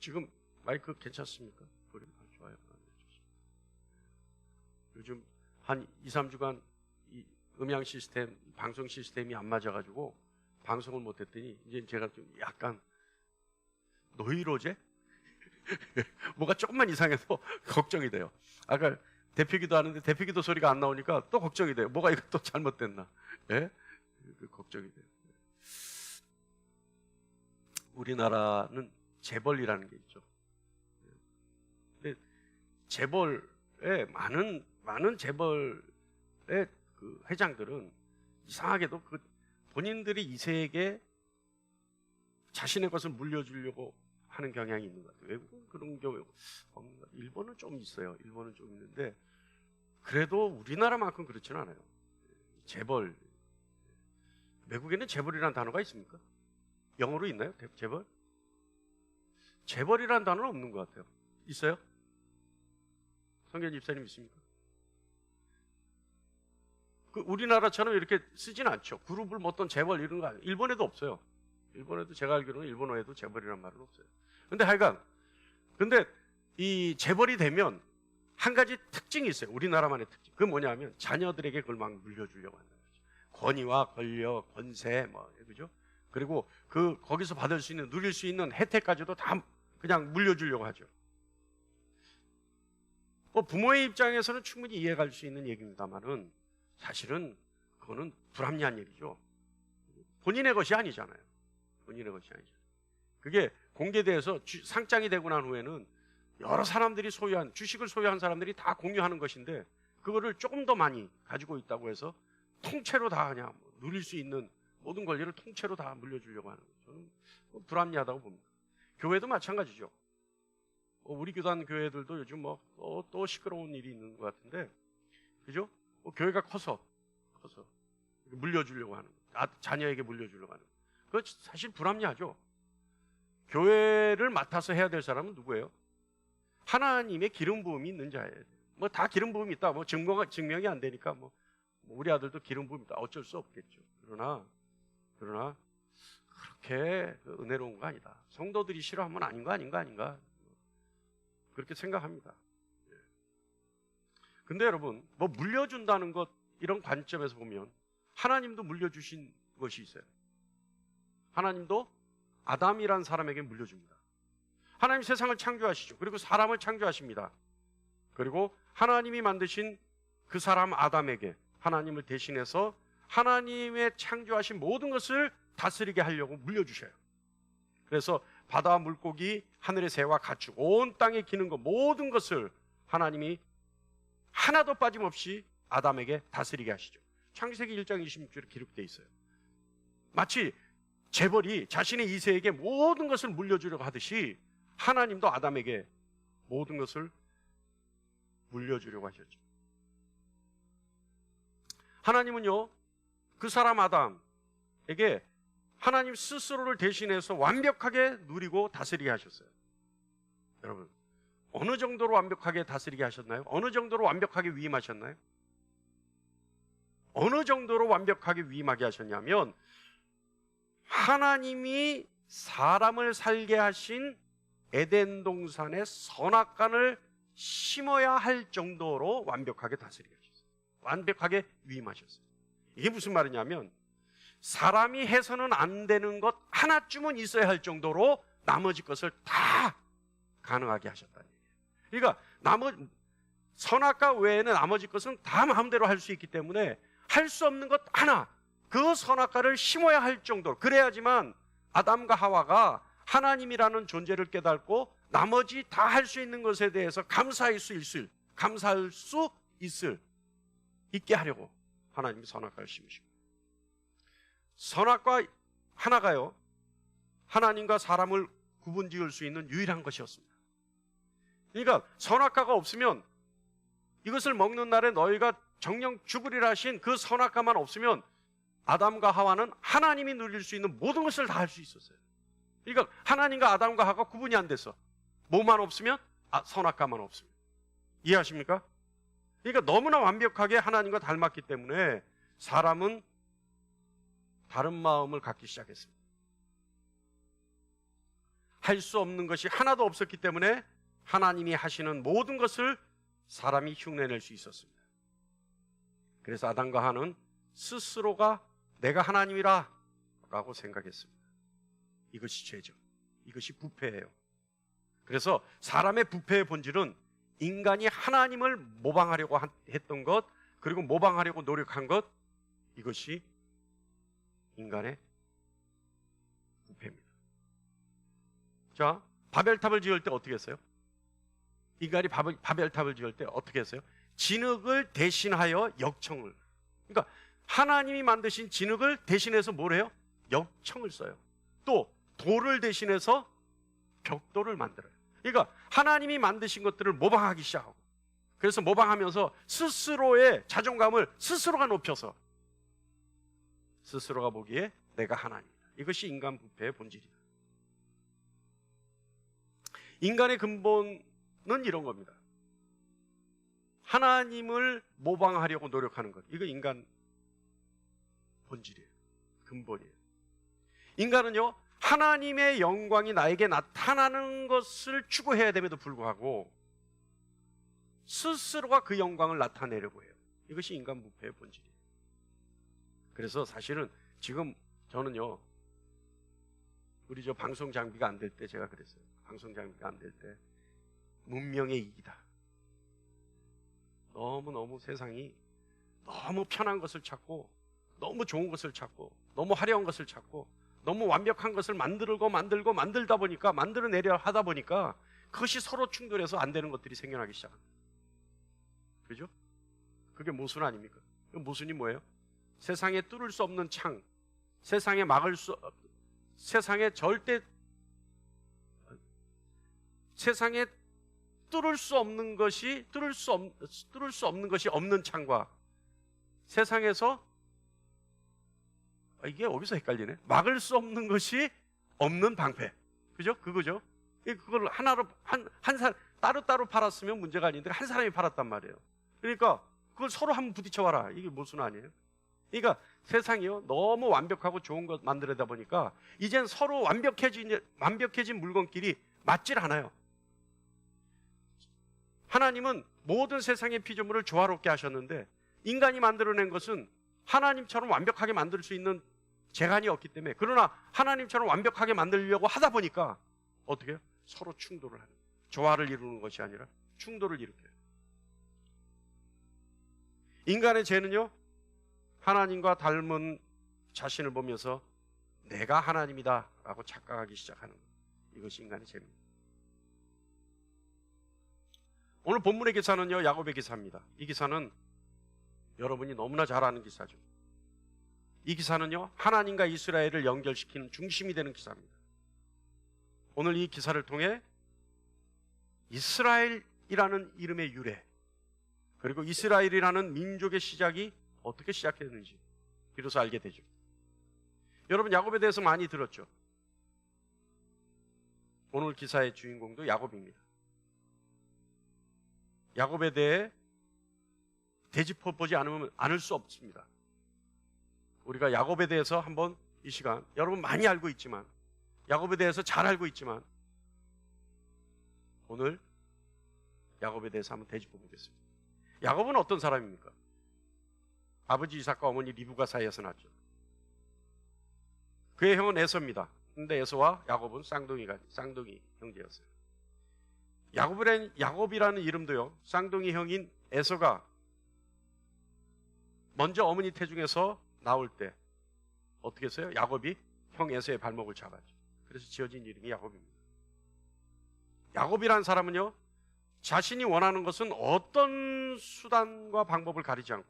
지금 마이크 괜찮습니까? 소리 좋아요. 요즘 한 2, 3주간 이 음향 시스템, 방송 시스템이 안 맞아가지고 방송을 못했더니 이제 제가 좀 약간 노이로제? 뭐가 조금만 이상해도 걱정이 돼요. 아까 대피기도 하는데 대피기도 소리가 안 나오니까 또 걱정이 돼요. 뭐가 이거 또 잘못됐나? 예? 그 걱정이 돼요. 우리나라는 재벌이라는 게 있죠. 근데 재벌의 많은 재벌의 그 회장들은 이상하게도 그 본인들이 2세에게 자신의 것을 물려주려고 하는 경향이 있는 것 같아요. 외국은 그런 경우 없는 것 같아요. 일본은 좀 있어요. 일본은 좀 있는데 그래도 우리나라만큼 그렇지는 않아요. 재벌. 외국에는 재벌이라는 단어가 있습니까? 영어로 있나요? 재벌? 재벌이라는 단어는 없는 것 같아요. 있어요? 성경 집사님 있습니까? 그 우리나라처럼 이렇게 쓰진 않죠. 그룹을 뭐 어떤 재벌 이런 거 아니에요. 일본에도 없어요. 일본에도 제가 알기로는 일본어에도 재벌이라는 말은 없어요. 근데 하여간 근데 이 재벌이 되면 한 가지 특징이 있어요. 우리나라만의 특징. 그게 뭐냐면 자녀들에게 그걸 막 물려주려고 한다는 거죠. 권위와 권력, 권세 뭐 그죠? 그리고 그 거기서 받을 수 있는 누릴 수 있는 혜택까지도 다 그냥 물려주려고 하죠. 뭐 부모의 입장에서는 충분히 이해갈 수 있는 얘기입니다만은 사실은 그거는 불합리한 얘기죠. 본인의 것이 아니잖아요. 본인의 것이 아니잖아요. 그게 공개돼서 상장이 되고 난 후에는 여러 사람들이 소유한 주식을 소유한 사람들이 다 공유하는 것인데 그거를 조금 더 많이 가지고 있다고 해서 통째로 다 그냥 누릴 수 있는 모든 권리를 통째로 다 물려주려고 하는 거죠. 저는 불합리하다고 봅니다. 교회도 마찬가지죠. 우리 교단 교회들도 요즘 또 시끄러운 일이 있는 것 같은데, 그죠? 교회가 커서 물려주려고 하는 거, 자녀에게 물려주려고 하는 거. 그거 사실 불합리하죠. 교회를 맡아서 해야 될 사람은 누구예요? 하나님의 기름 부음이 있는 자예요. 뭐 다 기름 부음이 있다. 뭐 증명이 안 되니까 뭐 우리 아들도 기름 부음이 있다. 어쩔 수 없겠죠. 그러나 그렇게 은혜로운 거 아니다. 성도들이 싫어하면 아닌가 그렇게 생각합니다. 근데 여러분 뭐 물려준다는 것 이런 관점에서 보면 하나님도 물려주신 것이 있어요. 하나님도 아담이란 사람에게 물려줍니다. 하나님 세상을 창조하시죠. 그리고 사람을 창조하십니다. 그리고 하나님이 만드신 그 사람 아담에게 하나님을 대신해서 하나님의 창조하신 모든 것을 다스리게 하려고 물려주셔요. 그래서 바다와 물고기, 하늘의 새와 가축, 온 땅에 기는 것 모든 것을 하나님이 하나도 빠짐없이 아담에게 다스리게 하시죠. 창세기 1장 26절에 기록되어 있어요. 마치 재벌이 자신의 2세에게 모든 것을 물려주려고 하듯이 하나님도 아담에게 모든 것을 물려주려고 하셨죠. 하나님은요, 그 사람 아담에게 하나님 스스로를 대신해서 완벽하게 누리고 다스리게 하셨어요. 여러분, 어느 정도로 완벽하게 다스리게 하셨나요? 어느 정도로 완벽하게 위임하셨나요? 어느 정도로 완벽하게 위임하게 하셨냐면 하나님이 사람을 살게 하신 에덴 동산의 선악간을 심어야 할 정도로 완벽하게 다스리게 하셨어요. 완벽하게 위임하셨어요. 이게 무슨 말이냐면 사람이 해서는 안 되는 것 하나쯤은 있어야 할 정도로 나머지 것을 다 가능하게 하셨다는 얘기예요. 그러니까 선악과 외에는 나머지 것은 다 마음대로 할 수 있기 때문에 할 수 없는 것 하나, 그 선악과를 심어야 할 정도로, 그래야지만 아담과 하와가 하나님이라는 존재를 깨닫고 나머지 다 할 수 있는 것에 대해서 감사할 수 있게 하려고 하나님이 선악과를 심으시고, 선악과 하나가요 하나님과 사람을 구분지을 수 있는 유일한 것이었습니다. 그러니까 선악과가 없으면, 이것을 먹는 날에 너희가 정령 죽으리라 하신 그 선악과만 없으면 아담과 하와는 하나님이 누릴 수 있는 모든 것을 다 할 수 있었어요. 그러니까 하나님과 아담과 하와가 구분이 안 됐어. 뭐만 없으면? 선악과만 없으면. 이해하십니까? 그러니까 너무나 완벽하게 하나님과 닮았기 때문에 사람은 다른 마음을 갖기 시작했습니다. 할 수 없는 것이 하나도 없었기 때문에 하나님이 하시는 모든 것을 사람이 흉내낼 수 있었습니다. 그래서 아담과 하와는 스스로가 내가 하나님이라 라고 생각했습니다. 이것이 죄죠. 이것이 부패예요. 그래서 사람의 부패의 본질은 인간이 하나님을 모방하려고 했던 것, 그리고 모방하려고 노력한 것, 이것이 인간의 부패입니다. 자, 바벨탑을 지을 때 어떻게 했어요? 인간이 바벨탑을 지을 때 어떻게 했어요? 진흙을 대신하여 역청을. 그러니까 하나님이 만드신 진흙을 대신해서 뭘 해요? 역청을 써요. 또 돌을 대신해서 벽돌을 만들어요. 그러니까 하나님이 만드신 것들을 모방하기 시작하고, 그래서 모방하면서 스스로의 자존감을 스스로가 높여서 스스로가 보기에 내가 하나님이다. 이것이 인간 부패의 본질이다. 인간의 근본은 이런 겁니다. 하나님을 모방하려고 노력하는 것. 이거 인간 본질이에요. 근본이에요. 인간은요, 하나님의 영광이 나에게 나타나는 것을 추구해야 됨에도 불구하고 스스로가 그 영광을 나타내려고 해요. 이것이 인간 부패의 본질이에요. 그래서 사실은 지금 저는요, 우리 저 방송 장비가 안 될 때 제가 그랬어요. 방송 장비가 안 될 때 문명의 이기다. 너무너무 세상이 너무 편한 것을 찾고, 너무 좋은 것을 찾고, 너무 화려한 것을 찾고, 너무 완벽한 것을 만들다 보니까, 만들어내려 하다 보니까 그것이 서로 충돌해서 안 되는 것들이 생겨나기 시작합니다. 그죠? 그게 모순 아닙니까? 그 모순이 뭐예요? 세상에 뚫을 수 없는 창, 세상에 뚫을 수 없는 것이 없는 창과, 세상에서 이게 어디서 헷갈리네. 막을 수 없는 것이 없는 방패. 그죠? 그거죠? 그걸 하나로 따로따로 팔았으면 문제가 아닌데 한 사람이 팔았단 말이에요. 그러니까 그걸 서로 한번 부딪혀봐라. 이게 모순 아니에요? 그러니까 세상이요, 너무 완벽하고 좋은 것 만들다 보니까 이젠 서로 완벽해진 물건끼리 맞질 않아요. 하나님은 모든 세상의 피조물을 조화롭게 하셨는데 인간이 만들어낸 것은 하나님처럼 완벽하게 만들 수 있는 재간이 없기 때문에, 그러나 하나님처럼 완벽하게 만들려고 하다 보니까 어떻게 해요? 서로 충돌을 하는, 조화를 이루는 것이 아니라 충돌을 일으켜요. 인간의 죄는요, 하나님과 닮은 자신을 보면서 내가 하나님이다 라고 착각하기 시작하는 것. 이것이 인간의 죄입니다. 오늘 본문의 기사는요, 야곱의 기사입니다. 이 기사는 여러분이 너무나 잘 아는 기사죠. 이 기사는요, 하나님과 이스라엘을 연결시키는 중심이 되는 기사입니다. 오늘 이 기사를 통해 이스라엘이라는 이름의 유래, 그리고 이스라엘이라는 민족의 시작이 어떻게 시작했는지 비로소 알게 되죠. 여러분, 야곱에 대해서 많이 들었죠? 오늘 기사의 주인공도 야곱입니다. 야곱에 대해 되짚어보지 않을 수 없습니다. 우리가 야곱에 대해서 한번 이 시간, 여러분 많이 알고 있지만, 야곱에 대해서 잘 알고 있지만, 오늘 야곱에 대해서 한번 되짚어 보겠습니다. 야곱은 어떤 사람입니까? 아버지 이삭과 어머니 리브가 사이에서 났죠. 그의 형은 에서입니다. 근데 에서와 야곱은 쌍둥이 형제였어요. 야곱이라는 이름도요, 쌍둥이 형인 에서가 먼저 어머니 태중에서 나올 때 어떻게 했어요? 야곱이 형 에서의 발목을 잡았죠. 그래서 지어진 이름이 야곱입니다. 야곱이라는 사람은요, 자신이 원하는 것은 어떤 수단과 방법을 가리지 않고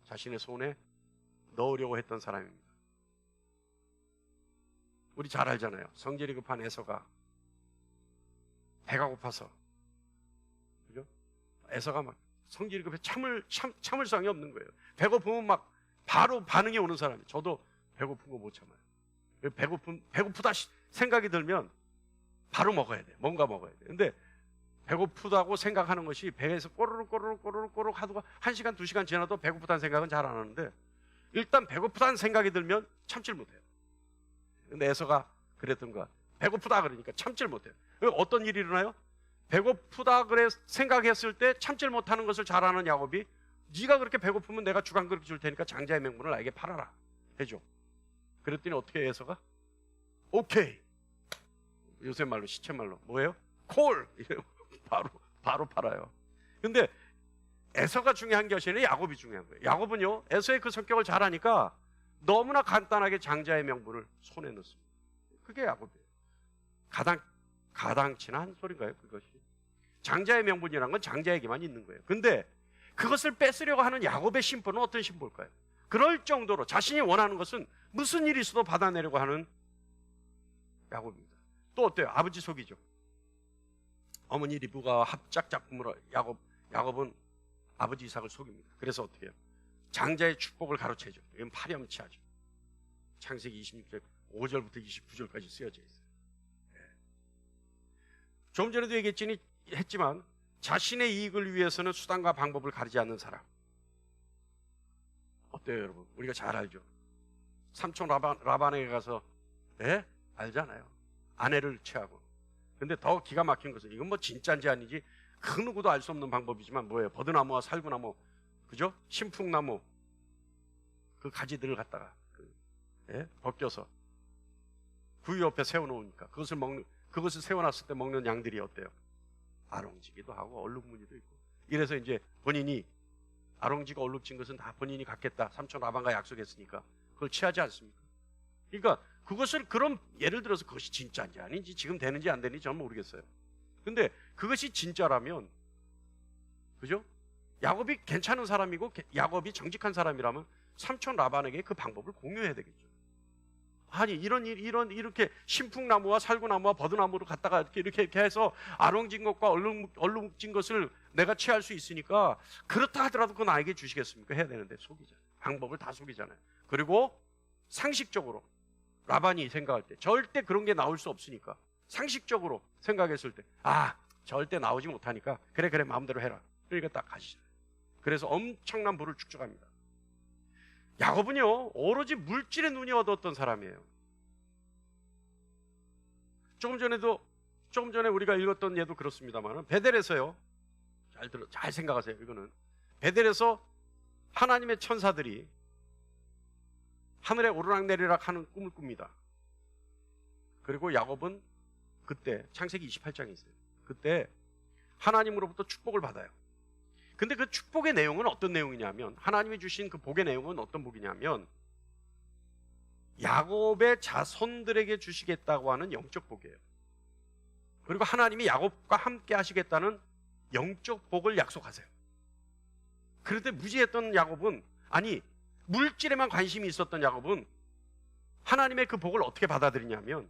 자신의 손에 넣으려고 했던 사람입니다. 우리 잘 알잖아요. 성질이 급한 에서가 배가 고파서, 그죠? 에서가 막 성질이 급해 참을성이 없는 거예요. 배고프면 막 바로 반응이 오는 사람이에요. 저도 배고픈 거 못 참아요. 배고프다 생각이 들면 바로 먹어야 돼. 뭔가 먹어야 돼. 근데 배고프다고 생각하는 것이 배에서 꼬르륵 하다가 1시간, 2시간 지나도 배고프다는 생각은 잘 안 하는데, 일단 배고프다는 생각이 들면 참질 못해요. 근데 에서가 그랬던 것 같아요. 배고프다 그러니까 참질 못해요. 어떤 일이 일어나요? 배고프다 그래 생각했을 때 참질 못하는 것을 잘 아는 야곱이 네가 그렇게 배고프면 내가 죽 한 그릇 줄 테니까 장자의 명분을 나에게 팔아라 해줘. 그랬더니 어떻게 해서가? 오케이. 요새 말로 시체 말로 뭐예요? 콜. 바로 팔아요. 근데 에서가 중요한 것이 아니라 야곱이 중요한 거예요. 야곱은요 에서의 그 성격을 잘 아니까 너무나 간단하게 장자의 명분을 손에 넣습니다. 그게 야곱이에요. 가당치나 한 소린가요 그것이? 장자의 명분이라는 건 장자에게만 있는 거예요. 근데 그것을 뺏으려고 하는 야곱의 심보는 어떤 심보일까요? 그럴 정도로 자신이 원하는 것은 무슨 일이 있어도 받아내려고 하는 야곱입니다. 또 어때요? 아버지 속이죠. 어머니 리브가 합작 작품으로 야곱은 아버지 이삭을 속입니다. 그래서 어떻게 해요? 장자의 축복을 가로채죠. 이건 파렴치하죠. 창세기 26절 5절부터 29절까지 쓰여져 있어요. 좀 전에도 얘기했지만 자신의 이익을 위해서는 수단과 방법을 가리지 않는 사람. 어때요 여러분? 우리가 잘 알죠. 삼촌 라반에게 가서 알잖아요. 아내를 취하고. 근데 더 기가 막힌 것은 이건 뭐 진짜인지 아닌지 그 누구도 알 수 없는 방법이지만 뭐예요? 버드나무와 살구나무, 그죠? 신풍나무 그 가지들을 갖다가 벗겨서 구유 옆에 세워놓으니까 그것을 세워놨을 때 먹는 양들이 어때요? 아롱지기도 하고 얼룩무늬도 있고. 이래서 이제 본인이 아롱지가 얼룩진 것은 다 본인이 갖겠다. 삼촌 라반과 약속했으니까 그걸 취하지 않습니까? 그러니까 그것을 그럼 예를 들어서 그것이 진짜인지 아닌지 지금 되는지 안 되는지 저는 모르겠어요. 근데 그것이 진짜라면, 그죠? 야곱이 괜찮은 사람이고 야곱이 정직한 사람이라면 삼촌 라반에게 그 방법을 공유해야 되겠죠. 아니 이렇게 신풍나무와 살구나무와 버드나무를 갖다가 이렇게 해서 아롱진 것과 얼룩진 것을 내가 취할 수 있으니까 그렇다 하더라도 그건 나에게 주시겠습니까? 해야 되는데 속이잖아요. 방법을 다 속이잖아요. 그리고 상식적으로 라반이 생각할 때 절대 그런 게 나올 수 없으니까 상식적으로 생각했을 때 절대 나오지 못하니까 그래 마음대로 해라. 그러니까 딱 가시잖아요. 그래서 엄청난 부를 축적합니다. 야곱은요 오로지 물질의 눈이 얻었던 사람이에요. 조금 전에 우리가 읽었던 예도 그렇습니다만 베델에서요, 잘 생각하세요. 이거는 베델에서 하나님의 천사들이 하늘에 오르락내리락 하는 꿈을 꿉니다. 그리고 야곱은 그때 창세기 28장에 있어요. 그때 하나님으로부터 축복을 받아요. 근데 그 축복의 내용은 어떤 내용이냐면, 하나님이 주신 그 복의 내용은 어떤 복이냐면 야곱의 자손들에게 주시겠다고 하는 영적 복이에요. 그리고 하나님이 야곱과 함께 하시겠다는 영적 복을 약속하세요. 그런데 무지했던 야곱은, 아니 물질에만 관심이 있었던 야곱은 하나님의 그 복을 어떻게 받아들이냐면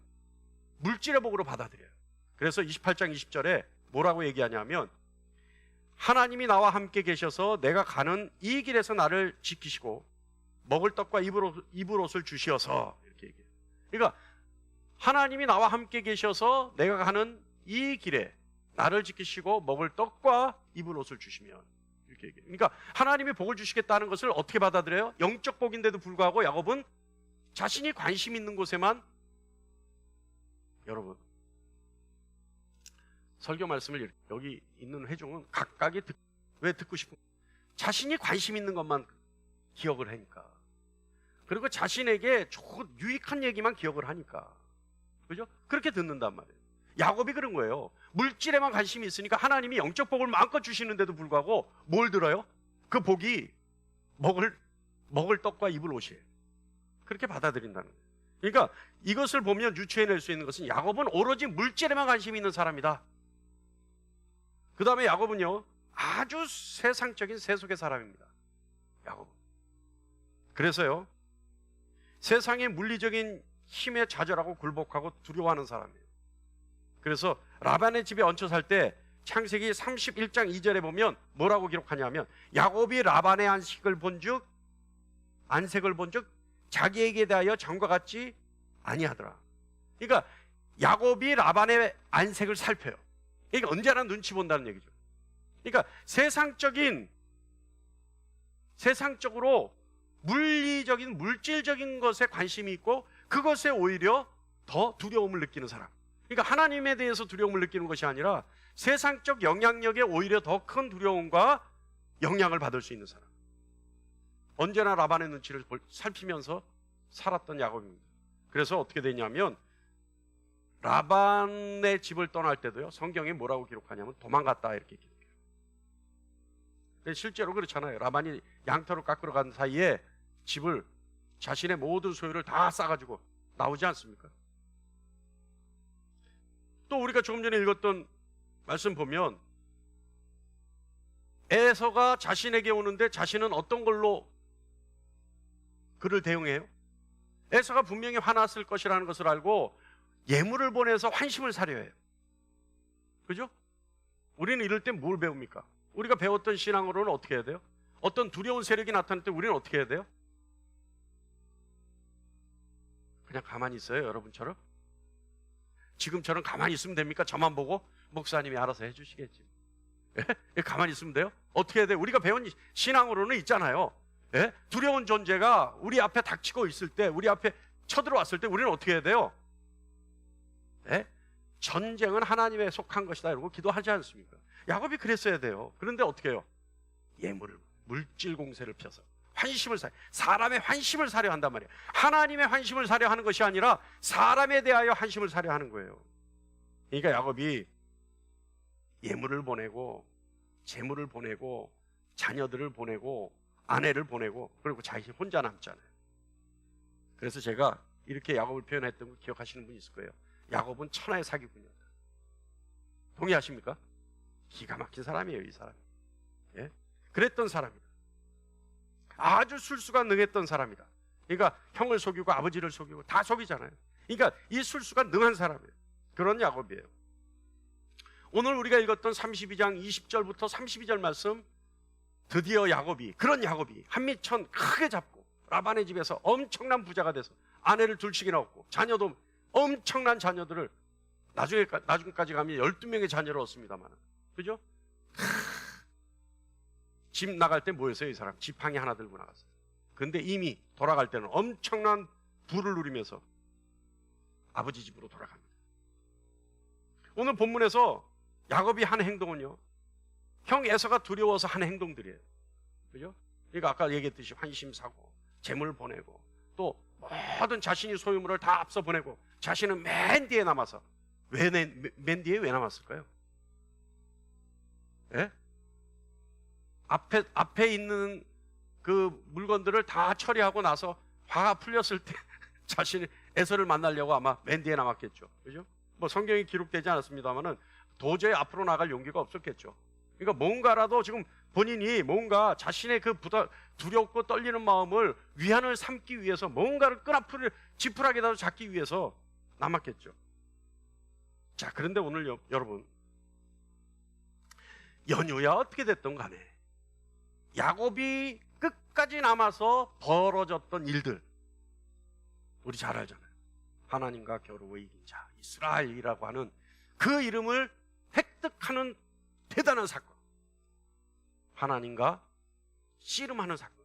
물질의 복으로 받아들여요. 그래서 28장 20절에 뭐라고 얘기하냐면, 하나님이 나와 함께 계셔서 내가 가는 이 길에서 나를 지키시고 먹을 떡과 입을 옷을 주시어서, 이렇게 얘기해요. 그러니까 하나님이 나와 함께 계셔서 내가 가는 이 길에 나를 지키시고 먹을 떡과 입을 옷을 주시면, 이렇게 얘기해요. 그러니까 하나님이 복을 주시겠다는 것을 어떻게 받아들여요? 영적 복인데도 불구하고 야곱은 자신이 관심 있는 곳에만, 여러분 설교 말씀을 여기 있는 회중은 각각이 왜 듣고 싶은, 자신이 관심 있는 것만 기억을 하니까, 그리고 자신에게 좋은 유익한 얘기만 기억을 하니까, 그죠? 그렇게 듣는단 말이에요. 야곱이 그런 거예요. 물질에만 관심이 있으니까 하나님이 영적 복을 마음껏 주시는데도 불구하고 뭘 들어요? 그 복이 먹을 떡과 입을 옷이에요. 그렇게 받아들인다는 거예요. 그러니까 이것을 보면 유추해낼 수 있는 것은 야곱은 오로지 물질에만 관심이 있는 사람이다. 그 다음에 야곱은요 아주 세상적인 세속의 사람입니다. 야곱은. 그래서요 세상의 물리적인 힘에 좌절하고 굴복하고 두려워하는 사람이에요. 그래서 라반의 집에 얹혀 살 때 창세기 31장 2절에 보면 뭐라고 기록하냐면, 야곱이 라반의 안색을 본즉 자기에게 대하여 전과 같지 아니하더라. 그러니까 야곱이 라반의 안색을 살펴요. 그러니까 언제나 눈치 본다는 얘기죠. 그러니까 세상적으로 물질적인 것에 관심이 있고 그것에 오히려 더 두려움을 느끼는 사람. 그러니까 하나님에 대해서 두려움을 느끼는 것이 아니라 세상적 영향력에 오히려 더 큰 두려움과 영향을 받을 수 있는 사람. 언제나 라반의 눈치를 살피면서 살았던 야곱입니다. 그래서 어떻게 되냐면 라반의 집을 떠날 때도요, 성경에 뭐라고 기록하냐면 도망갔다 이렇게 기록해요. 실제로 그렇잖아요. 라반이 양털을 깎으러 간 사이에 집을, 자신의 모든 소유를 다 싸가지고 나오지 않습니까? 또 우리가 조금 전에 읽었던 말씀 보면 에서가 자신에게 오는데 자신은 어떤 걸로 그를 대응해요? 에서가 분명히 화났을 것이라는 것을 알고 예물을 보내서 환심을 사려 해요. 그죠? 우리는 이럴 때 뭘 배웁니까? 우리가 배웠던 신앙으로는 어떻게 해야 돼요? 어떤 두려운 세력이 나타날 때 우리는 어떻게 해야 돼요? 그냥 가만히 있어요, 여러분처럼? 지금처럼 가만히 있으면 됩니까? 저만 보고 목사님이 알아서 해주시겠지. 예? 가만히 있으면 돼요? 어떻게 해야 돼요? 우리가 배운 신앙으로는 있잖아요. 예? 두려운 존재가 우리 앞에 닥치고 있을 때, 우리 앞에 쳐들어왔을 때 우리는 어떻게 해야 돼요? 예? 전쟁은 하나님에 속한 것이다 이러고 기도하지 않습니까? 야곱이 그랬어야 돼요. 그런데 어떻게 해요? 예물을, 물질 공세를 펴서 환심을 사람의 환심을 사려 한단 말이에요. 하나님의 환심을 사려 하는 것이 아니라 사람에 대하여 환심을 사려 하는 거예요. 그러니까 야곱이 예물을 보내고 재물을 보내고 자녀들을 보내고 아내를 보내고 그리고 자신 혼자 남잖아요. 그래서 제가 이렇게 야곱을 표현했던 거 기억하시는 분 있을 거예요. 야곱은 천하의 사기꾼이었다. 동의하십니까? 기가 막힌 사람이에요, 이 사람이. 예? 그랬던 사람이다. 아주 술수가 능했던 사람이다. 그러니까 형을 속이고 아버지를 속이고 다 속이잖아요. 그러니까 이 술수가 능한 사람이에요. 그런 야곱이에요. 오늘 우리가 읽었던 32장 20절부터 32절 말씀, 드디어 야곱이, 그런 야곱이 한미천 크게 잡고 라반의 집에서 엄청난 부자가 돼서 아내를 둘씩이나 얻고 자녀도 엄청난 자녀들을 나중까지 가면 12명의 자녀를 얻습니다만, 그죠? 집 나갈 때 뭐였어요? 이 사람 지팡이 하나 들고 나갔어요. 근데 이미 돌아갈 때는 엄청난 부를 누리면서 아버지 집으로 돌아갑니다. 오늘 본문에서 야곱이 한 행동은요, 형 에서가 두려워서 한 행동들이에요. 그죠? 그러니까 아까 얘기했듯이 환심 사고 재물 보내고 또 모든 자신이 소유물을 다 앞서 보내고 자신은 맨 뒤에 남아서 맨 뒤에 왜 남았을까요? 예? 앞에 있는 그 물건들을 다 처리하고 나서 화가 풀렸을 때 자신이 에서를 만나려고 아마 맨 뒤에 남았겠죠. 그죠? 뭐 성경이 기록되지 않았습니다만은 도저히 앞으로 나갈 용기가 없었겠죠. 그러니까 뭔가라도 지금 본인이 뭔가 자신의 그 두렵고 떨리는 마음을 위안을 삼기 위해서 뭔가를 끈앞을 지푸라기라도 잡기 위해서 남았겠죠. 자, 그런데 오늘 여러분, 연유야 어떻게 됐던 간에 야곱이 끝까지 남아서 벌어졌던 일들 우리 잘 알잖아요. 하나님과 겨루어 이긴 자 이스라엘이라고 하는 그 이름을 획득하는 대단한 사건, 하나님과 씨름하는 사건.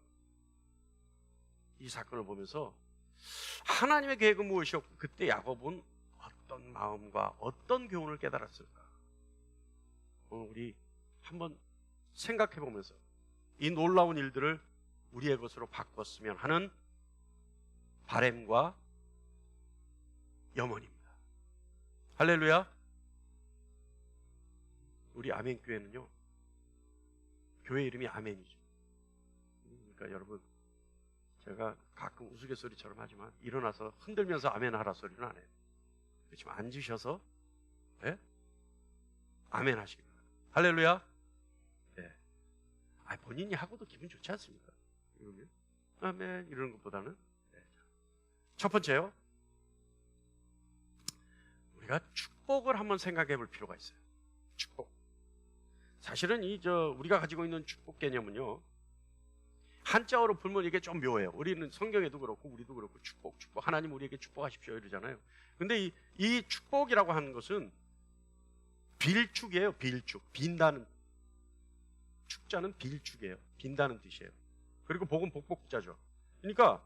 이 사건을 보면서 하나님의 계획은 무엇이었고 그때 야곱은 어떤 마음과 어떤 교훈을 깨달았을까? 오늘 우리 한번 생각해 보면서 이 놀라운 일들을 우리의 것으로 바꿨으면 하는 바람과 염원입니다. 할렐루야. 우리 아멘교회는요, 교회 이름이 아멘이죠. 그러니까 여러분, 제가 가끔 우스갯소리처럼 하지만 일어나서 흔들면서 아멘 하라 소리는 안 해요. 그렇지만 앉으셔서 네? 아멘 하시기 바랍니다. 할렐루야. 네. 본인이 하고도 기분 좋지 않습니까? 이러면 아멘 이러는 것보다는. 네. 첫 번째요, 우리가 축복을 한번 생각해 볼 필요가 있어요. 축복. 사실은 우리가 가지고 있는 축복 개념은요, 한자어로 풀면 이게 좀 묘해요. 우리는 성경에도 그렇고 우리도 그렇고 축복 하나님 우리에게 축복하십시오 이러잖아요. 근데 이 축복이라고 하는 것은 빌축이에요. 빌축. 빈다는, 축자는 빌축이에요. 빈다는 뜻이에요. 그리고 복은 복복자죠. 그러니까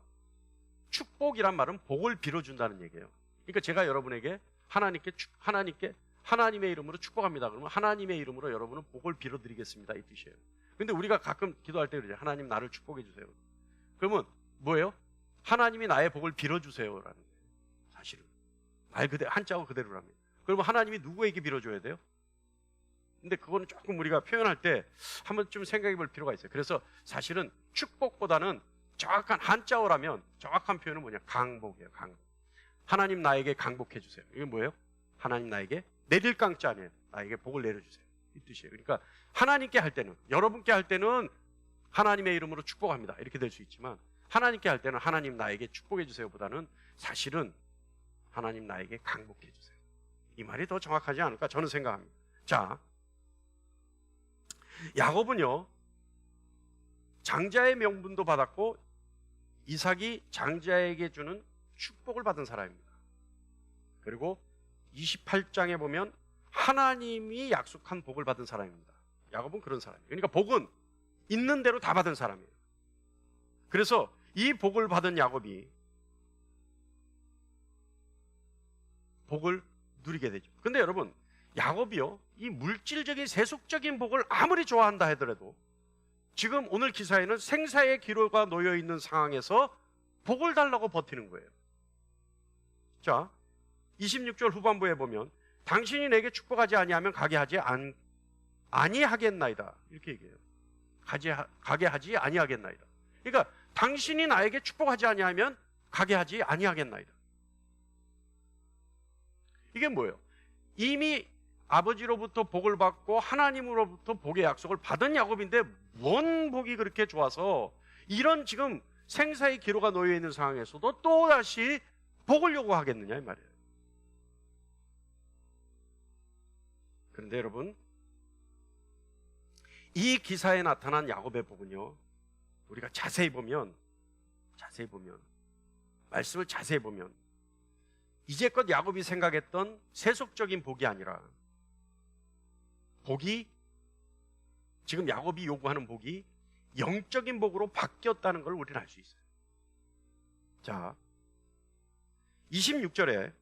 축복이란 말은 복을 빌어준다는 얘기예요. 그러니까 제가 여러분에게 하나님의 이름으로 축복합니다. 그러면 하나님의 이름으로 여러분은 복을 빌어드리겠습니다, 이 뜻이에요. 근데 우리가 가끔 기도할 때 그러죠. 하나님 나를 축복해 주세요. 그러면 뭐예요? 하나님이 나의 복을 빌어주세요라는 거예요. 사실은 말 그대로 한자어 그대로라면. 그러면 하나님이 누구에게 빌어줘야 돼요? 근데 그거는 조금 우리가 표현할 때 한번 좀 생각해 볼 필요가 있어요. 그래서 사실은 축복보다는 정확한 한자어라면 정확한 표현은 뭐냐? 강복이에요. 강복. 하나님 나에게 강복해 주세요. 이게 뭐예요? 하나님 나에게 내릴 강자 아니에요. 나에게 복을 내려주세요. 이 뜻이에요. 그러니까 하나님께 할 때는, 여러분께 할 때는 하나님의 이름으로 축복합니다, 이렇게 될 수 있지만, 하나님께 할 때는 하나님 나에게 축복해 주세요 보다는 사실은 하나님 나에게 강복해 주세요. 이 말이 더 정확하지 않을까 저는 생각합니다. 자, 야곱은요 장자의 명분도 받았고 이삭이 장자에게 주는 축복을 받은 사람입니다. 그리고 28장에 보면 하나님이 약속한 복을 받은 사람입니다. 야곱은 그런 사람이에요. 그러니까 복은 있는 대로 다 받은 사람이에요. 그래서 이 복을 받은 야곱이 복을 누리게 되죠. 근데 여러분, 야곱이요 이 물질적인 세속적인 복을 아무리 좋아한다 하더라도 지금 오늘 기사에는 생사의 기로가 놓여 있는 상황에서 복을 달라고 버티는 거예요. 자, 26절 후반부에 보면 당신이 내게 축복하지 아니하면 가게 하지 아니하겠나이다, 이렇게 얘기해요. 가게 하지 아니하겠나이다. 그러니까 당신이 나에게 축복하지 아니하면 가게 하지 아니하겠나이다. 이게 뭐예요? 이미 아버지로부터 복을 받고 하나님으로부터 복의 약속을 받은 야곱인데 뭔 복이 그렇게 좋아서 이런 지금 생사의 기로가 놓여 있는 상황에서도 또다시 복을 요구하겠느냐 이 말이에요. 그런데 여러분, 이 기사에 나타난 야곱의 복은요, 우리가 자세히 보면 말씀을 자세히 보면 이제껏 야곱이 생각했던 세속적인 복이 아니라 복이, 지금 야곱이 요구하는 복이 영적인 복으로 바뀌었다는 걸 우리는 알 수 있어요. 자, 26절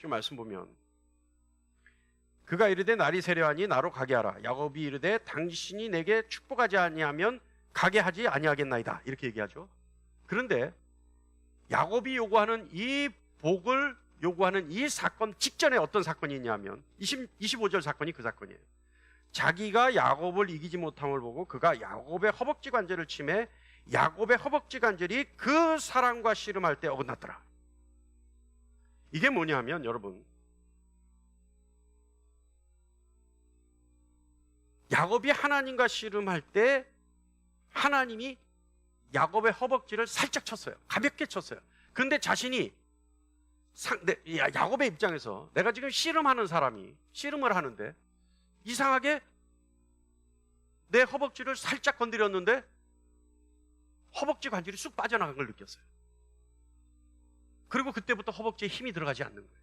말씀 보면 그가 이르되 날이 세려하니 나로 가게 하라. 야곱이 이르되 당신이 내게 축복하지 아니하면 가게 하지 아니하겠나이다, 이렇게 얘기하죠. 그런데 야곱이 요구하는 이 복을 요구하는 이 사건 직전에 어떤 사건이 있냐면 25절 사건이 그 사건이에요. 자기가 야곱을 이기지 못함을 보고 그가 야곱의 허벅지 관절을 치매 야곱의 허벅지 관절이 그 사랑과 씨름할 때 어긋났더라. 이게 뭐냐면 여러분, 야곱이 하나님과 씨름할 때 하나님이 야곱의 허벅지를 살짝 쳤어요. 가볍게 쳤어요. 근데 자신이 야곱의 입장에서 내가 지금 씨름하는 사람이 씨름을 하는데 이상하게 내 허벅지를 살짝 건드렸는데 허벅지 관절이 쑥 빠져나간 걸 느꼈어요. 그리고 그때부터 허벅지에 힘이 들어가지 않는 거예요.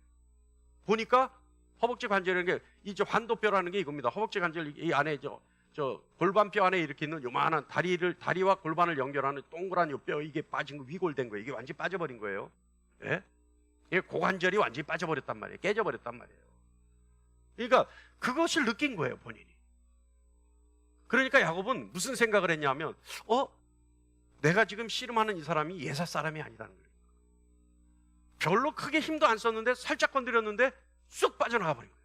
보니까 허벅지 관절이라는 게 이 환도뼈라는 게 이겁니다. 허벅지 관절 이 안에 저 골반뼈 안에 이렇게 있는 요만한 다리와 골반을 연결하는 동그란 요 뼈, 이게 빠진 거, 위골된 거예요. 이게 완전히 빠져버린 거예요. 예? 이게 고관절이 완전히 빠져버렸단 말이에요. 깨져버렸단 말이에요. 그러니까 그것을 느낀 거예요, 본인이. 그러니까 야곱은 무슨 생각을 했냐면 내가 지금 씨름하는 이 사람이 예사 사람이 아니다는 거예요. 별로 크게 힘도 안 썼는데 살짝 건드렸는데 쑥 빠져나가 버린 거예요.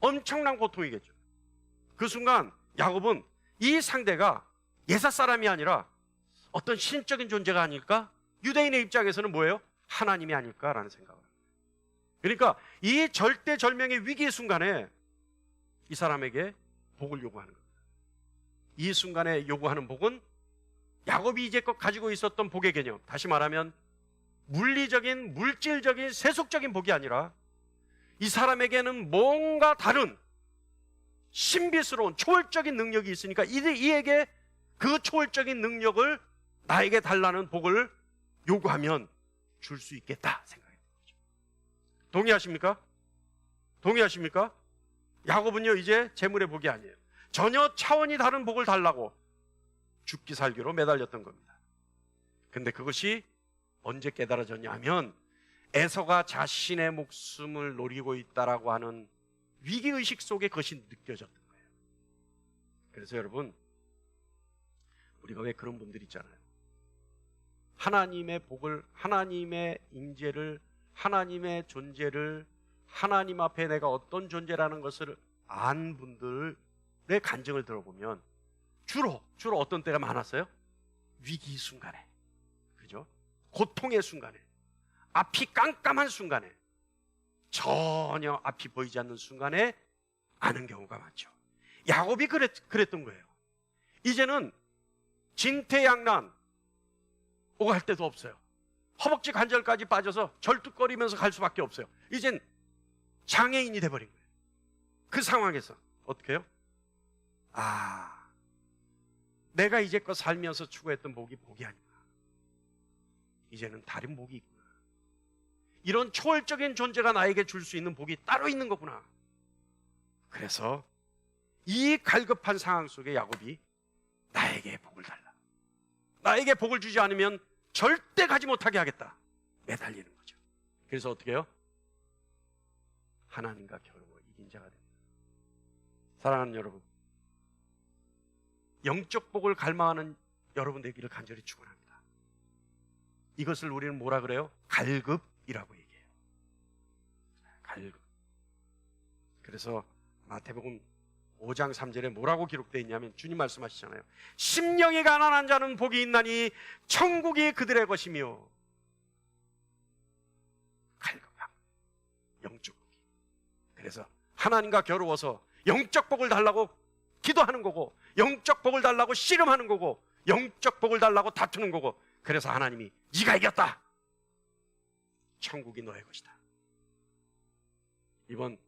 엄청난 고통이겠죠. 그 순간 야곱은 이 상대가 예사 사람이 아니라 어떤 신적인 존재가 아닐까? 유대인의 입장에서는 뭐예요? 하나님이 아닐까라는 생각을 합니다. 그러니까 이 절대절명의 위기의 순간에 이 사람에게 복을 요구하는 겁니다. 이 순간에 요구하는 복은 야곱이 이제껏 가지고 있었던 복의 개념, 다시 말하면 물리적인, 물질적인, 세속적인 복이 아니라 이 사람에게는 뭔가 다른 신비스러운 초월적인 능력이 있으니까 이에게 그 초월적인 능력을 나에게 달라는 복을 요구하면 줄 수 있겠다 생각했던 거죠. 동의하십니까? 동의하십니까? 야곱은요 이제 재물의 복이 아니에요. 전혀 차원이 다른 복을 달라고 죽기 살기로 매달렸던 겁니다. 근데 그것이 언제 깨달아졌냐 하면 에서가 자신의 목숨을 노리고 있다라고 하는 위기의식 속에 그것이 느껴졌던 거예요. 그래서 여러분, 우리가 왜 그런 분들 있잖아요. 하나님의 복을, 하나님의 임재를, 하나님의 존재를, 하나님 앞에 내가 어떤 존재라는 것을 안 분들의 간증을 들어보면 주로 어떤 때가 많았어요? 위기 순간에, 그죠? 고통의 순간에, 앞이 깜깜한 순간에, 전혀 앞이 보이지 않는 순간에 아는 경우가 많죠. 야곱이 그랬던 거예요. 이제는 진퇴양난 오갈 데도 없어요. 허벅지 관절까지 빠져서 절뚝거리면서 갈 수밖에 없어요. 이젠 장애인이 돼버린 거예요. 그 상황에서 어떻게 해요? 내가 이제껏 살면서 추구했던 복이 아니구나. 이제는 다른 복이 있구나. 이런 초월적인 존재가 나에게 줄 수 있는 복이 따로 있는 거구나. 그래서 이 갈급한 상황 속에 야곱이 나에게 복을 달라, 나에게 복을 주지 않으면 절대 가지 못하게 하겠다, 매달리는 거죠. 그래서 어떻게 해요? 하나님과 겨루어 이긴 자가 됩니다. 사랑하는 여러분, 영적 복을 갈망하는 여러분 되기를 간절히 축원합니다. 이것을 우리는 뭐라 그래요? 갈급이라고 얘기해요. 갈급. 그래서 마태복음 5장 3절에 뭐라고 기록되어 있냐면 주님 말씀하시잖아요. 심령이 가난한 자는 복이 있나니 천국이 그들의 것이며. 갈급함, 영적 복이. 그래서 하나님과 겨루어서 영적 복을 달라고 기도하는 거고, 영적 복을 달라고 씨름하는 거고, 영적 복을 달라고 다투는 거고, 그래서 하나님이 네가 이겼다, 천국이 너의 것이다. 이번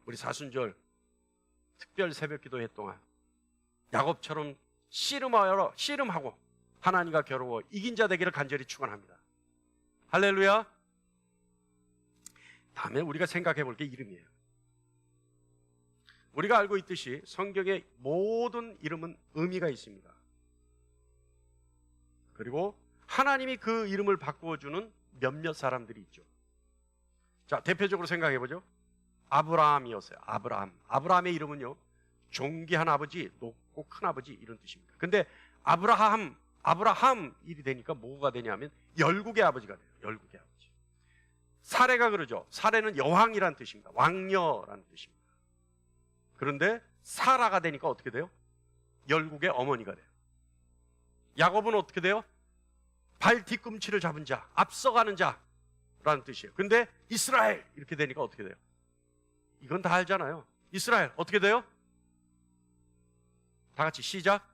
우리 사순절 특별 새벽 기도회 동안 야곱처럼 씨름하고 하나님과 겨루어 이긴 자 되기를 간절히 축원합니다. 할렐루야. 다음에 우리가 생각해 볼 게 이름이에요. 우리가 알고 있듯이 성경의 모든 이름은 의미가 있습니다. 그리고 하나님이 그 이름을 바꾸어주는 몇몇 사람들이 있죠. 자, 대표적으로 생각해 보죠. 아브라함이었어요. 아브라함의 이름은요, 존귀한 아버지, 높고 큰 아버지, 이런 뜻입니다. 근데 아브라함 일이 되니까 뭐가 되냐면 열국의 아버지가 돼요. 열국의 아버지. 사레가 그러죠. 사레는 여왕이란 뜻입니다. 왕녀라는 뜻입니다. 그런데 사라가 되니까 어떻게 돼요? 열국의 어머니가 돼요. 야곱은 어떻게 돼요? 발 뒤꿈치를 잡은 자, 앞서가는 자라는 뜻이에요. 근데 이스라엘 이렇게 되니까 어떻게 돼요? 이건 다 알잖아요. 이스라엘 어떻게 돼요? 다 같이 시작.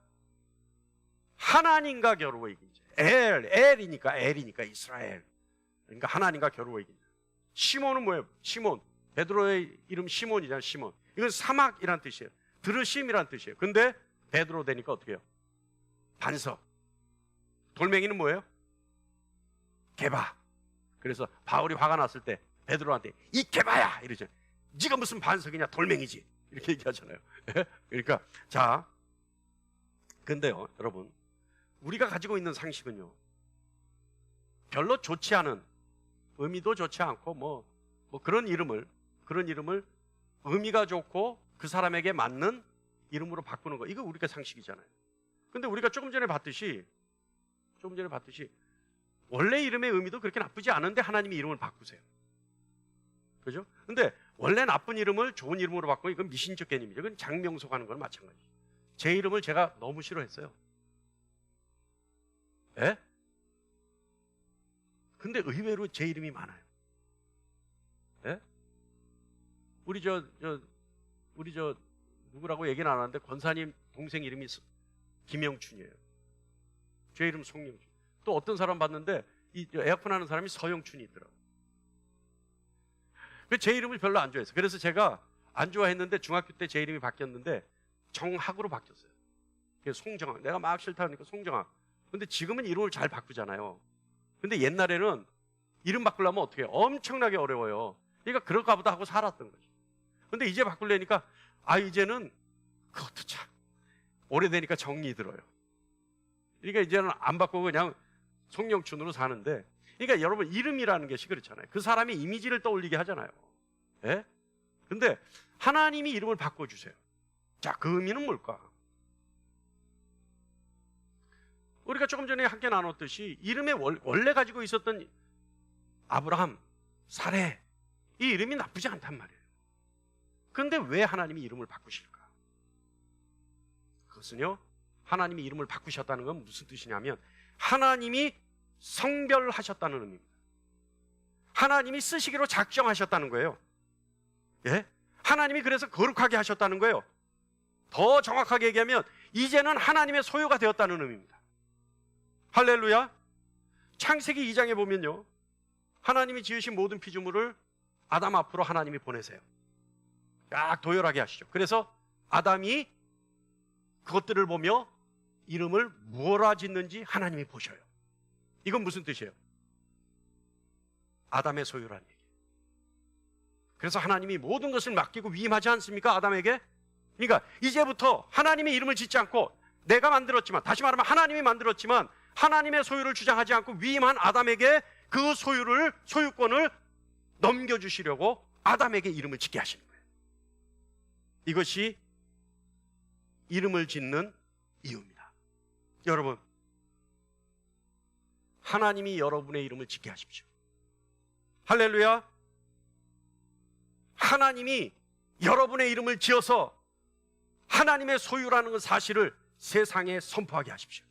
하나님과 겨루어 이긴 자. 엘이니까 이스라엘. 그러니까 하나님과 겨루어 이긴 자. 시몬은 뭐예요? 시몬. 베드로의 이름 시몬이잖아요. 시몬. 이건 사막이란 뜻이에요. 들으심이란 뜻이에요. 근데 베드로 되니까 어떻게 해요? 반석. 돌멩이는 뭐예요? 게바. 그래서 바울이 화가 났을 때 베드로한테 이 게바야 이러죠. 네가 무슨 반석이냐, 돌멩이지, 이렇게 얘기하잖아요. 그러니까 자, 근데요 여러분, 우리가 가지고 있는 상식은요 별로 좋지 않은, 의미도 좋지 않고 뭐 그런 이름을 의미가 좋고 그 사람에게 맞는 이름으로 바꾸는 거, 이거 우리가 상식이잖아요. 근데 우리가 조금 전에 봤듯이 원래 이름의 의미도 그렇게 나쁘지 않은데 하나님이 이름을 바꾸세요. 그죠? 근데 원래 나쁜 이름을 좋은 이름으로 바꾸면 이건 미신적 개념이죠. 이건 장명소 가는 거랑 마찬가지죠. 제 이름을 제가 너무 싫어했어요. 예? 근데 의외로 제 이름이 많아요. 예? 우리 누구라고 얘기는 안 하는데 권사님 동생 이름이 김영춘이에요. 제 이름 송영춘. 또 어떤 사람 봤는데 이 에어컨 하는 사람이 서영춘이 있더라고요. 제 이름을 별로 안 좋아했어요. 그래서 제가 안 좋아했는데 중학교 때 제 이름이 바뀌었는데 정학으로 바뀌었어요. 송정학. 내가 막 싫다 하니까 송정학. 근데 지금은 이름을 잘 바꾸잖아요. 근데 옛날에는 이름 바꾸려면 어떻게 해요? 엄청나게 어려워요. 그러니까 그럴까 보다 하고 살았던 거죠. 근데 이제 바꾸려니까 이제는 그것도 참 오래되니까 정이 들어요. 그러니까 이제는 안 바꾸고 그냥 송영춘으로 사는데, 그러니까 여러분, 이름이라는 것이 그렇잖아요. 그 사람의 이미지를 떠올리게 하잖아요. 예? 근데 하나님이 이름을 바꿔주세요. 자, 그 의미는 뭘까? 우리가 조금 전에 함께 나눴듯이 이름에 원래 가지고 있었던 아브라함, 사레, 이 이름이 나쁘지 않단 말이에요. 그런데 왜 하나님이 이름을 바꾸실까? 그것은요, 하나님이 이름을 바꾸셨다는 건 무슨 뜻이냐면 하나님이 성별하셨다는 의미입니다. 하나님이 쓰시기로 작정하셨다는 거예요. 예? 하나님이 그래서 거룩하게 하셨다는 거예요. 더 정확하게 얘기하면 이제는 하나님의 소유가 되었다는 의미입니다. 할렐루야. 창세기 2장에 보면요, 하나님이 지으신 모든 피조물을 아담 앞으로 하나님이 보내세요. 딱 도열하게 하시죠. 그래서 아담이 그것들을 보며 이름을 무엇라 짓는지 하나님이 보셔요. 이건 무슨 뜻이에요? 아담의 소유라는 얘기예요. 그래서 하나님이 모든 것을 맡기고 위임하지 않습니까? 아담에게. 그러니까 이제부터 하나님의 이름을 짓지 않고 내가 만들었지만, 다시 말하면 하나님이 만들었지만 하나님의 소유를 주장하지 않고 위임한 아담에게 그 소유권을 넘겨주시려고 아담에게 이름을 짓게 하시는 거예요. 이것이 이름을 짓는 이유입니다. 여러분, 하나님이 여러분의 이름을 짓게 하십시오. 할렐루야. 하나님이 여러분의 이름을 지어서 하나님의 소유라는 사실을 세상에 선포하게 하십시오.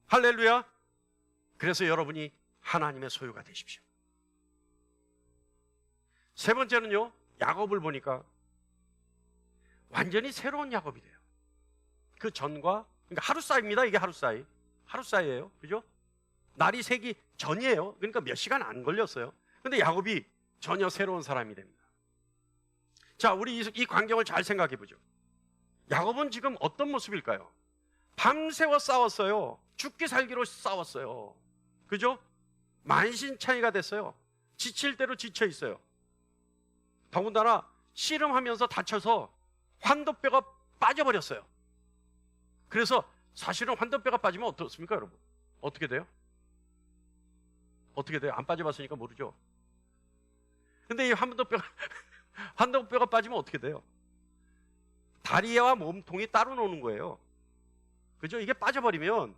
할렐루야. 그래서 여러분이 하나님의 소유가 되십시오. 세 번째는요, 야곱을 보니까 완전히 새로운 야곱이 돼요. 그 전과, 그러니까 하루 사이입니다. 이게 하루 사이예요. 그죠? 날이 새기 전이에요. 그러니까 몇 시간 안 걸렸어요. 근데 야곱이 전혀 새로운 사람이 됩니다. 자, 우리 이 광경을 잘 생각해 보죠. 야곱은 지금 어떤 모습일까요? 밤새워 싸웠어요. 죽기 살기로 싸웠어요. 그죠? 만신창이가 됐어요. 지칠 대로 지쳐 있어요. 더군다나 씨름하면서 다쳐서 환도뼈가 빠져버렸어요. 그래서 사실은 환도뼈가 빠지면 어떻습니까, 여러분? 어떻게 돼요? 어떻게 돼요? 안 빠져봤으니까 모르죠. 근데 이 환도뼈가 빠지면 어떻게 돼요? 다리와 몸통이 따로 노는 거예요. 그죠? 이게 빠져버리면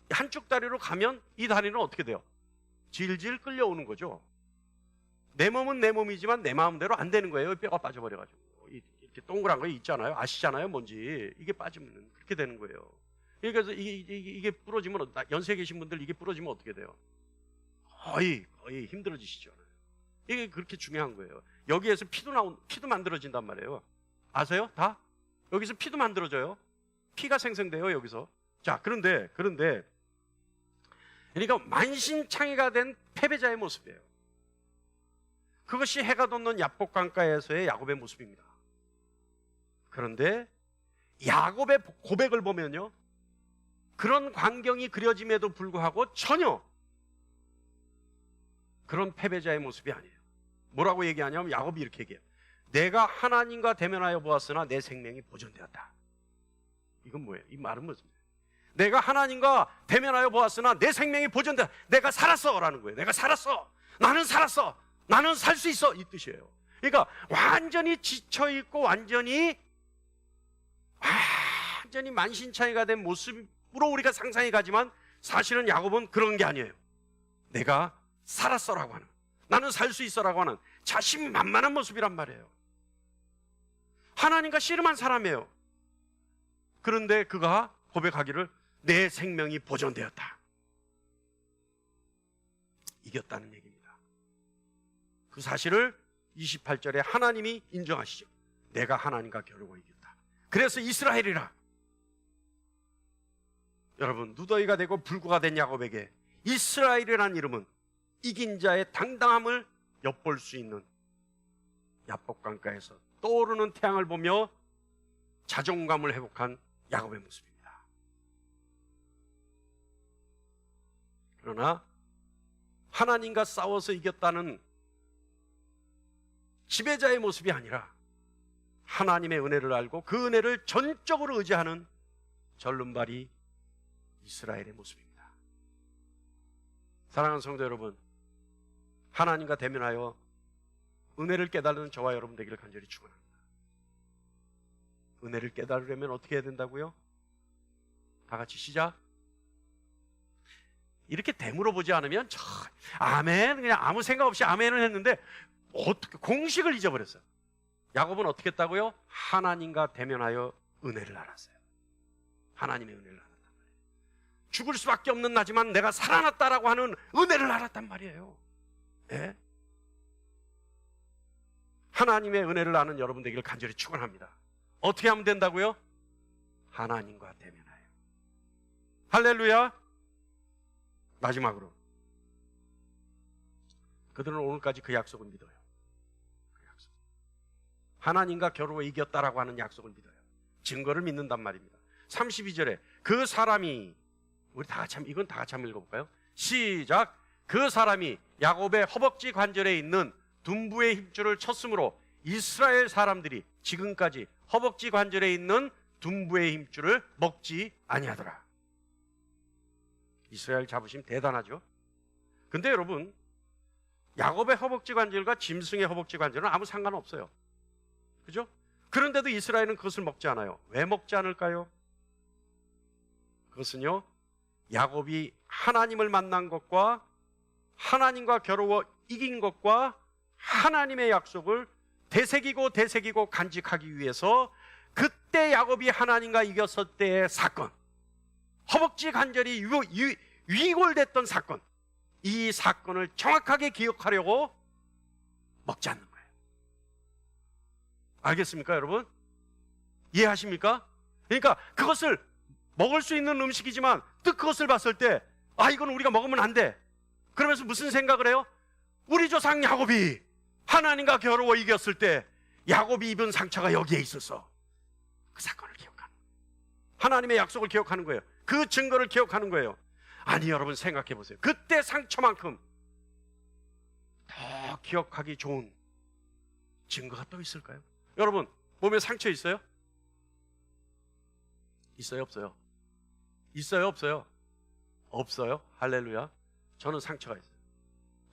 한쪽 다리로 가면 이 다리는 어떻게 돼요? 질질 끌려오는 거죠. 내 몸은 내 몸이지만 내 마음대로 안 되는 거예요. 뼈가 빠져버려가지고. 이렇게 동그란 거 있잖아요. 아시잖아요, 뭔지. 이게 빠지면 그렇게 되는 거예요. 그래서 이게 부러지면, 연세 계신 분들 이게 부러지면 어떻게 돼요? 거의 힘들어지시죠. 이게 그렇게 중요한 거예요. 여기에서 피도 만들어진단 말이에요. 아세요? 다? 여기서 피도 만들어져요. 피가 생성돼요, 여기서. 자, 그런데 그러니까 만신창이가 된 패배자의 모습이에요. 그것이 해가 돋는 야복 강가에서의 야곱의 모습입니다. 그런데 야곱의 고백을 보면요, 그런 광경이 그려짐에도 불구하고 전혀 그런 패배자의 모습이 아니에요. 뭐라고 얘기하냐면 야곱이 이렇게 얘기해요. 내가 하나님과 대면하여 보았으나 내 생명이 보존되었다. 이건 뭐예요? 이 말은 무슨 말이에요? 내가 하나님과 대면하여 보았으나 내 생명이 보존되었다. 내가 살았어 라는 거예요. 내가 살았어. 나는 살았어. 나는 살 수 있어. 이 뜻이에요. 그러니까 완전히 지쳐있고 완전히 만신창이가 된 모습으로 우리가 상상해 가지만 사실은 야곱은 그런 게 아니에요. 내가 살았어라고 하는, 나는 살 수 있어라고 하는 자신만만한 모습이란 말이에요. 하나님과 씨름한 사람이에요. 그런데 그가 고백하기를 내 생명이 보존되었다. 이겼다는 얘기입니다. 그 사실을 28절에 하나님이 인정하시죠. 내가 하나님과 겨루고 이겼다. 그래서 이스라엘이라. 여러분, 누더기가 되고 불구가 된 야곱에게 이스라엘이라는 이름은 이긴 자의 당당함을 엿볼 수 있는 야복강가에서 떠오르는 태양을 보며 자존감을 회복한 야곱의 모습입니다. 그러나 하나님과 싸워서 이겼다는 지배자의 모습이 아니라 하나님의 은혜를 알고 그 은혜를 전적으로 의지하는 절름발이 이스라엘의 모습입니다. 사랑하는 성도 여러분, 하나님과 대면하여 은혜를 깨달는 저와 여러분 되기를 간절히 축원합니다. 은혜를 깨달으려면 어떻게 해야 된다고요? 다 같이 시작. 이렇게 되물어보지 않으면 아멘, 그냥 아무 생각 없이 아멘을 했는데 어떻게 공식을 잊어버렸어요. 야곱은 어떻게 했다고요? 하나님과 대면하여 은혜를 알았어요. 하나님의 은혜를 알았단 말이에요. 죽을 수밖에 없는 나지만 내가 살아났다라고 하는 은혜를 알았단 말이에요. 예? 하나님의 은혜를 아는 여러분 되기를 간절히 축원합니다. 어떻게 하면 된다고요? 하나님과 대면하여. 할렐루야. 마지막으로 그들은 오늘까지 그 약속을 믿어요. 그 약속. 하나님과 겨루어 이겼다라고 하는 약속을 믿어요. 증거를 믿는단 말입니다. 32절에 그 사람이, 우리 다 같이 이건 다 같이 한번 읽어볼까요? 시작. 그 사람이 야곱의 허벅지 관절에 있는 둔부의 힘줄을 쳤으므로 이스라엘 사람들이 지금까지 허벅지 관절에 있는 둔부의 힘줄을 먹지 아니하더라. 이스라엘 자부심 대단하죠. 근데 여러분, 야곱의 허벅지 관절과 짐승의 허벅지 관절은 아무 상관없어요. 그죠? 그런데도 이스라엘은 그것을 먹지 않아요. 왜 먹지 않을까요? 그것은요, 야곱이 하나님을 만난 것과 하나님과 겨루어 이긴 것과 하나님의 약속을 되새기고 간직하기 위해서 그때 야곱이 하나님과 이겼을 때의 사건, 허벅지 관절이 위골됐던 사건, 이 사건을 정확하게 기억하려고 먹지 않는 거예요. 알겠습니까, 여러분? 이해하십니까? 그러니까 그것을 먹을 수 있는 음식이지만 또 그것을 봤을 때 이건 우리가 먹으면 안 돼. 그러면서 무슨 생각을 해요? 우리 조상 야곱이 하나님과 겨루어 이겼을 때 야곱이 입은 상처가 여기에 있었어. 그 사건을 기억하는, 하나님의 약속을 기억하는 거예요. 그 증거를 기억하는 거예요. 아니, 여러분 생각해 보세요. 그때 상처만큼 더 기억하기 좋은 증거가 또 있을까요? 여러분 몸에 상처 있어요? 있어요, 없어요? 있어요, 없어요? 없어요? 할렐루야. 저는 상처가 있어요.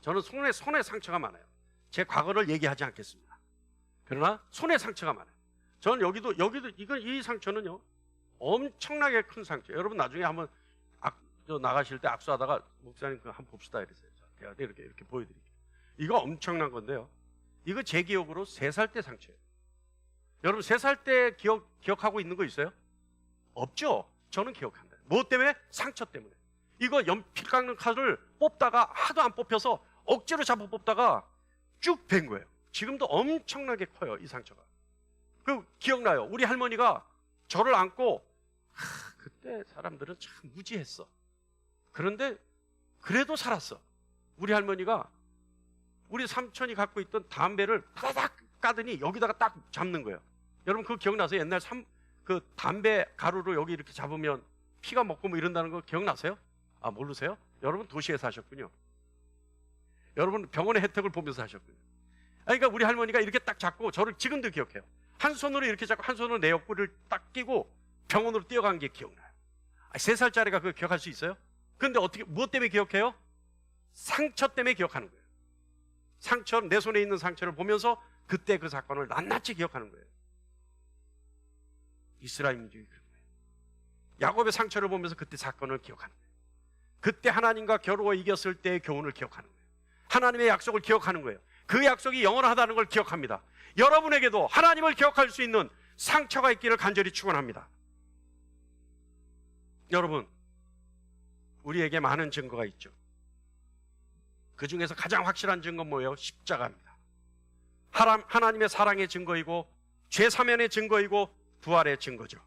저는 손에 상처가 많아요. 제 과거를 얘기하지 않겠습니다. 그러나 손에 상처가 많아요. 저는 여기도 이 상처는요 엄청나게 큰 상처. 여러분 나중에 한번 나가실 때 악수하다가 목사님 한번 봅시다 이랬어요. 제가 이렇게 보여드릴게요. 이거 엄청난 건데요. 이거 제 기억으로 3살 때 상처예요. 여러분 3살 때 기억하고 있는 거 있어요? 없죠? 저는 기억한다. 뭐 때문에? 상처 때문에. 이거 연필 깎는 칼을 뽑다가 하도 안 뽑혀서 억지로 잡아 뽑다가 쭉 벤 거예요. 지금도 엄청나게 커요, 이 상처가. 그 기억나요. 우리 할머니가 저를 안고 그때 사람들은 참 무지했어. 그런데 그래도 살았어. 우리 할머니가 우리 삼촌이 갖고 있던 담배를 따닥 까더니 여기다가 딱 잡는 거예요. 여러분 그거 기억나세요? 옛날 그 담배 가루로 여기 이렇게 잡으면 피가 먹고 뭐 이런다는 거 기억나세요? 모르세요? 여러분 도시에 사셨군요. 여러분 병원의 혜택을 보면서 사셨군요. 그러니까 우리 할머니가 이렇게 딱 잡고, 저를 지금도 기억해요. 한 손으로 이렇게 잡고 한 손으로 내 옆구리를 딱 끼고 병원으로 뛰어간 게 기억나요. 3살짜리가 그걸 기억할 수 있어요? 근데 무엇 때문에 기억해요? 상처 때문에 기억하는 거예요. 내 손에 있는 상처를 보면서 그때 그 사건을 낱낱이 기억하는 거예요. 이스라엘 민족이 그런 거예요. 야곱의 상처를 보면서 그때 사건을 기억하는 거예요. 그때 하나님과 겨루어 이겼을 때의 교훈을 기억하는 거예요. 하나님의 약속을 기억하는 거예요. 그 약속이 영원하다는 걸 기억합니다. 여러분에게도 하나님을 기억할 수 있는 상처가 있기를 간절히 축원합니다. 여러분, 우리에게 많은 증거가 있죠. 그 중에서 가장 확실한 증거는 뭐예요? 십자가입니다. 하나님의 사랑의 증거이고 죄 사면의 증거이고 부활의 증거죠.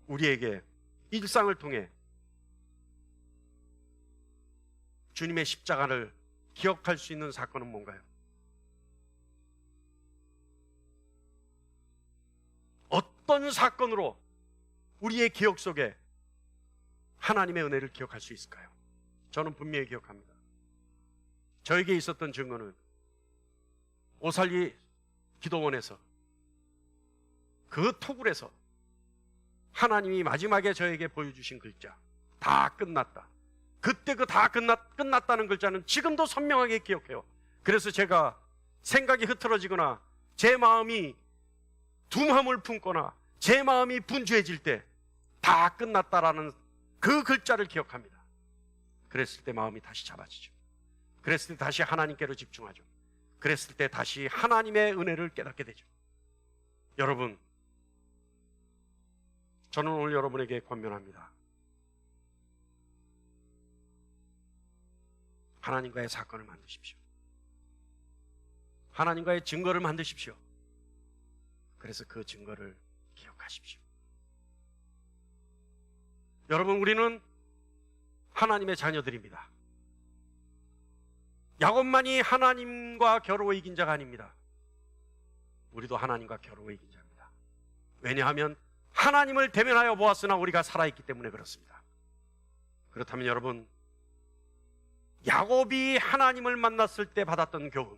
우리에게 일상을 통해 주님의 십자가를 기억할 수 있는 사건은 뭔가요? 어떤 사건으로 우리의 기억 속에 하나님의 은혜를 기억할 수 있을까요? 저는 분명히 기억합니다. 저에게 있었던 증거는 오살리 기도원에서, 그 토굴에서 하나님이 마지막에 저에게 보여주신 글자, 다 끝났다. 그때 그 다 끝났다는 글자는 지금도 선명하게 기억해요. 그래서 제가 생각이 흐트러지거나 제 마음이 둠함을 품거나 제 마음이 분주해질 때 다 끝났다라는 그 글자를 기억합니다. 그랬을 때 마음이 다시 잡아지죠. 그랬을 때 다시 하나님께로 집중하죠. 그랬을 때 다시 하나님의 은혜를 깨닫게 되죠. 여러분, 저는 오늘 여러분에게 권면합니다. 하나님과의 사건을 만드십시오. 하나님과의 증거를 만드십시오. 그래서 그 증거를 기억하십시오. 여러분, 우리는 하나님의 자녀들입니다. 야곱만이 하나님과 겨루어 이긴 자가 아닙니다. 우리도 하나님과 겨루어 이긴 자입니다. 왜냐하면 하나님을 대면하여 보았으나 우리가 살아있기 때문에 그렇습니다. 그렇다면 여러분, 야곱이 하나님을 만났을 때 받았던 교훈,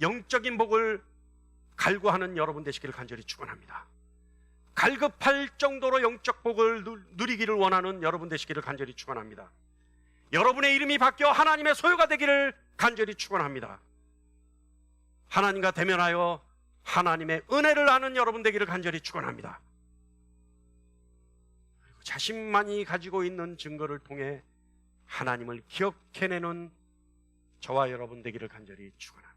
영적인 복을 갈구하는 여러분 되시기를 간절히 축원합니다. 갈급할 정도로 영적 복을 누리기를 원하는 여러분 되시기를 간절히 축원합니다. 여러분의 이름이 바뀌어 하나님의 소유가 되기를 간절히 축원합니다. 하나님과 대면하여 하나님의 은혜를 아는 여러분 되기를 간절히 축원합니다. 그리고 자신만이 가지고 있는 증거를 통해 하나님을 기억해내는 저와 여러분 되기를 간절히 축원합니다.